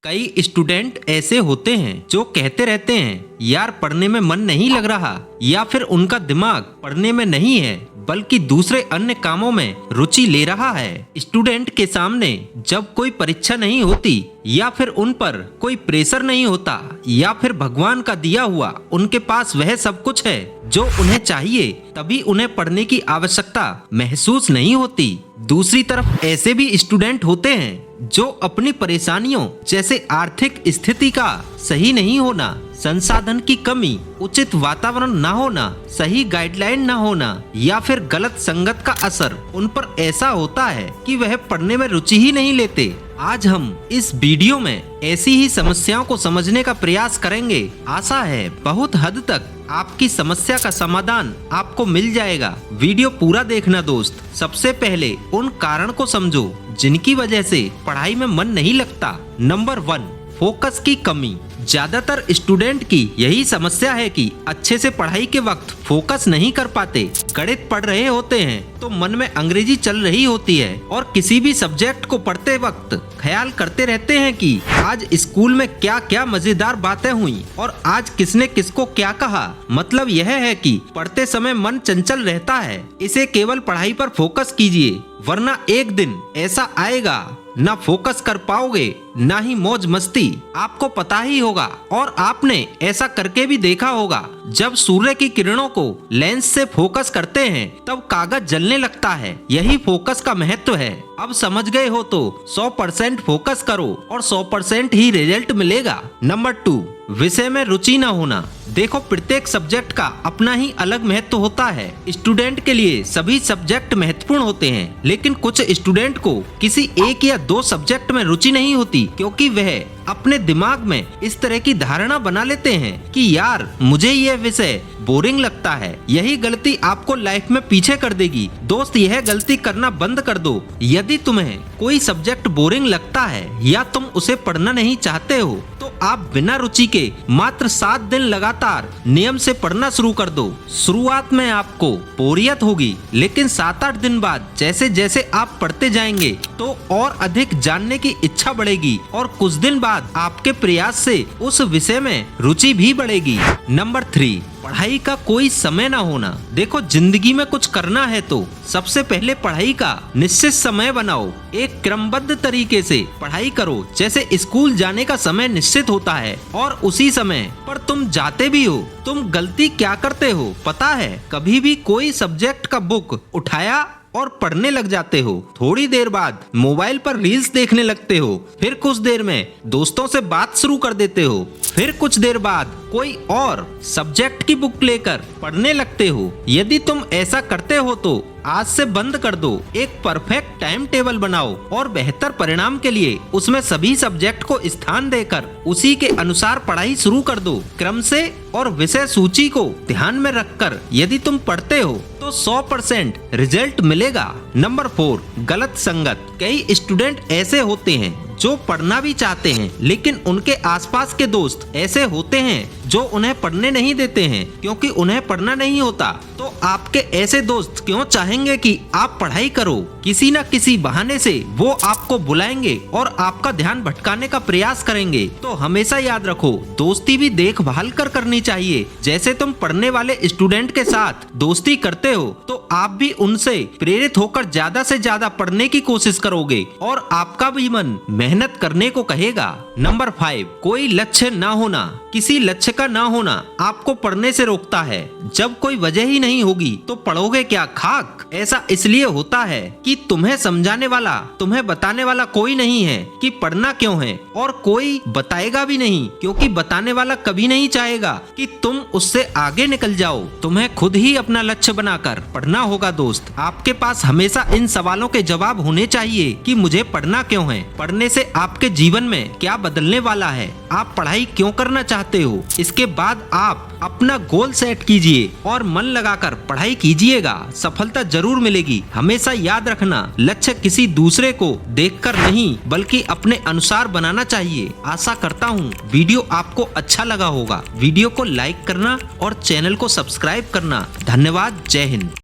कई स्टूडेंट ऐसे होते हैं जो कहते रहते हैं यार पढ़ने में मन नहीं लग रहा, या फिर उनका दिमाग पढ़ने में नहीं है बल्कि दूसरे अन्य कामों में रुचि ले रहा है। स्टूडेंट के सामने जब कोई परीक्षा नहीं होती या फिर उन पर कोई प्रेशर नहीं होता या फिर भगवान का दिया हुआ उनके पास वह सब कुछ है जो उन्हें चाहिए, तभी उन्हें पढ़ने की आवश्यकता महसूस नहीं होती। दूसरी तरफ ऐसे भी स्टूडेंट होते हैं जो अपनी परेशानियों जैसे आर्थिक स्थिति का सही नहीं होना, संसाधन की कमी, उचित वातावरण न होना, सही गाइडलाइन न होना या फिर गलत संगत का असर उन पर ऐसा होता है कि वह पढ़ने में रुचि ही नहीं लेते। आज हम इस वीडियो में ऐसी ही समस्याओं को समझने का प्रयास करेंगे। आशा है बहुत हद तक आपकी समस्या का समाधान आपको मिल जाएगा। वीडियो पूरा देखना दोस्त। सबसे पहले उन कारण को समझो जिनकी वजह से पढ़ाई में मन नहीं लगता। नंबर 1, फोकस की कमी। ज्यादातर स्टूडेंट की यही समस्या है कि अच्छे से पढ़ाई के वक्त फोकस नहीं कर पाते। गणित पढ़ रहे होते हैं तो मन में अंग्रेजी चल रही होती है और किसी भी सब्जेक्ट को पढ़ते वक्त ख्याल करते रहते हैं कि आज स्कूल में क्या क्या मजेदार बातें हुई और आज किसने किसको क्या कहा। मतलब यह है कि पढ़ते समय मन चंचल रहता है। इसे केवल पढ़ाई पर फोकस कीजिए, वरना एक दिन ऐसा आएगा ना फोकस कर पाओगे ना ही मौज मस्ती। आपको पता ही होगा और आपने ऐसा करके भी देखा होगा, जब सूर्य की किरणों को लेंस से फोकस करते हैं तब कागज जलने लगता है। यही फोकस का महत्व है। अब समझ गए हो तो 100% फोकस करो और 100% ही रिजल्ट मिलेगा। नंबर 2, विषय में रुचि न होना। देखो, प्रत्येक सब्जेक्ट का अपना ही अलग महत्व होता है। स्टूडेंट के लिए सभी सब्जेक्ट महत्वपूर्ण होते हैं, लेकिन कुछ स्टूडेंट को किसी एक या 2 सब्जेक्ट में रुचि नहीं होती क्योंकि वह अपने दिमाग में इस तरह की धारणा बना लेते हैं कि यार मुझे यह विषय बोरिंग लगता है। यही गलती आपको लाइफ में पीछे कर देगी। दोस्त, यह गलती करना बंद कर दो। यदि तुम्हें कोई सब्जेक्ट बोरिंग लगता है या तुम उसे पढ़ना नहीं चाहते हो तो आप बिना रुचि के मात्र 7 दिन लगातार नियम से पढ़ना शुरू कर दो। शुरुआत में आपको बोरियत होगी, लेकिन 7-8 दिन बाद जैसे जैसे आप पढ़ते जाएंगे तो और अधिक जानने की इच्छा बढ़ेगी और कुछ दिन बाद आपके प्रयास से उस विषय में रुचि भी बढ़ेगी। नंबर 3, पढ़ाई का कोई समय ना होना। देखो, जिंदगी में कुछ करना है तो सबसे पहले पढ़ाई का निश्चित समय बनाओ। एक क्रमबद्ध तरीके से पढ़ाई करो। जैसे स्कूल जाने का समय निश्चित होता है और उसी समय पर तुम जाते भी हो। तुम गलती क्या करते हो पता है? कभी भी कोई सब्जेक्ट का बुक उठाया और पढ़ने लग जाते हो। थोड़ी देर बाद मोबाइल पर रील्स देखने लगते हो। फिर कुछ देर में दोस्तों से बात शुरू कर देते हो। फिर कुछ देर बाद कोई और सब्जेक्ट की बुक लेकर पढ़ने लगते हो। यदि तुम ऐसा करते हो तो आज से बंद कर दो। एक परफेक्ट टाइम टेबल बनाओ और बेहतर परिणाम के लिए उसमें सभी सब्जेक्ट को स्थान देकर उसी के अनुसार पढ़ाई शुरू कर दो। क्रम से और विषय सूची को ध्यान में रखकर यदि तुम पढ़ते हो तो 100% रिजल्ट मिलेगा। नंबर 4, गलत संगत। कई स्टूडेंट ऐसे होते हैं जो पढ़ना भी चाहते हैं, लेकिन उनके आसपास के दोस्त ऐसे होते हैं जो उन्हें पढ़ने नहीं देते हैं क्योंकि उन्हें पढ़ना नहीं होता। तो आपके ऐसे दोस्त क्यों चाहेंगे कि आप पढ़ाई करो? किसी न किसी बहाने से वो आपको बुलाएंगे और आपका ध्यान भटकाने का प्रयास करेंगे। तो हमेशा याद रखो, दोस्ती भी देखभाल कर करनी चाहिए। जैसे तुम पढ़ने वाले स्टूडेंट के साथ दोस्ती करते हो तो आप भी उनसे प्रेरित होकर ज्यादा से ज्यादा पढ़ने की कोशिश करोगे और आपका भी मन मेहनत करने को कहेगा। नंबर 5, कोई लक्ष्य ना होना। किसी लक्ष्य का ना होना आपको पढ़ने से रोकता है। जब कोई वजह ही नहीं होगी तो पढ़ोगे क्या खाक? ऐसा इसलिए होता है कि तुम्हें समझाने वाला, तुम्हें बताने वाला कोई नहीं है कि पढ़ना क्यों है, और कोई बताएगा भी नहीं क्योंकि बताने वाला कभी नहीं चाहेगा कि तुम उससे आगे निकल जाओ। तुम्हें खुद ही अपना लक्ष्य बनाकर पढ़ना होगा दोस्त। आपके पास हमेशा इन सवालों के जवाब होने चाहिए कि मुझे पढ़ना क्यों है, पढ़ने से आपके जीवन में क्या बदलने वाला है, आप पढ़ाई क्यों करना चाहते हो। इसके बाद आप अपना गोल सेट कीजिए और मन लगाकर पढ़ाई कीजिएगा। सफलता जरूर मिलेगी। हमेशा याद रखना, लक्ष्य किसी दूसरे को देखकर नहीं बल्कि अपने अनुसार बनाना चाहिए। आशा करता हूँ वीडियो आपको अच्छा लगा होगा। वीडियो को लाइक करना और चैनल को सब्सक्राइब करना। धन्यवाद। जय हिंद।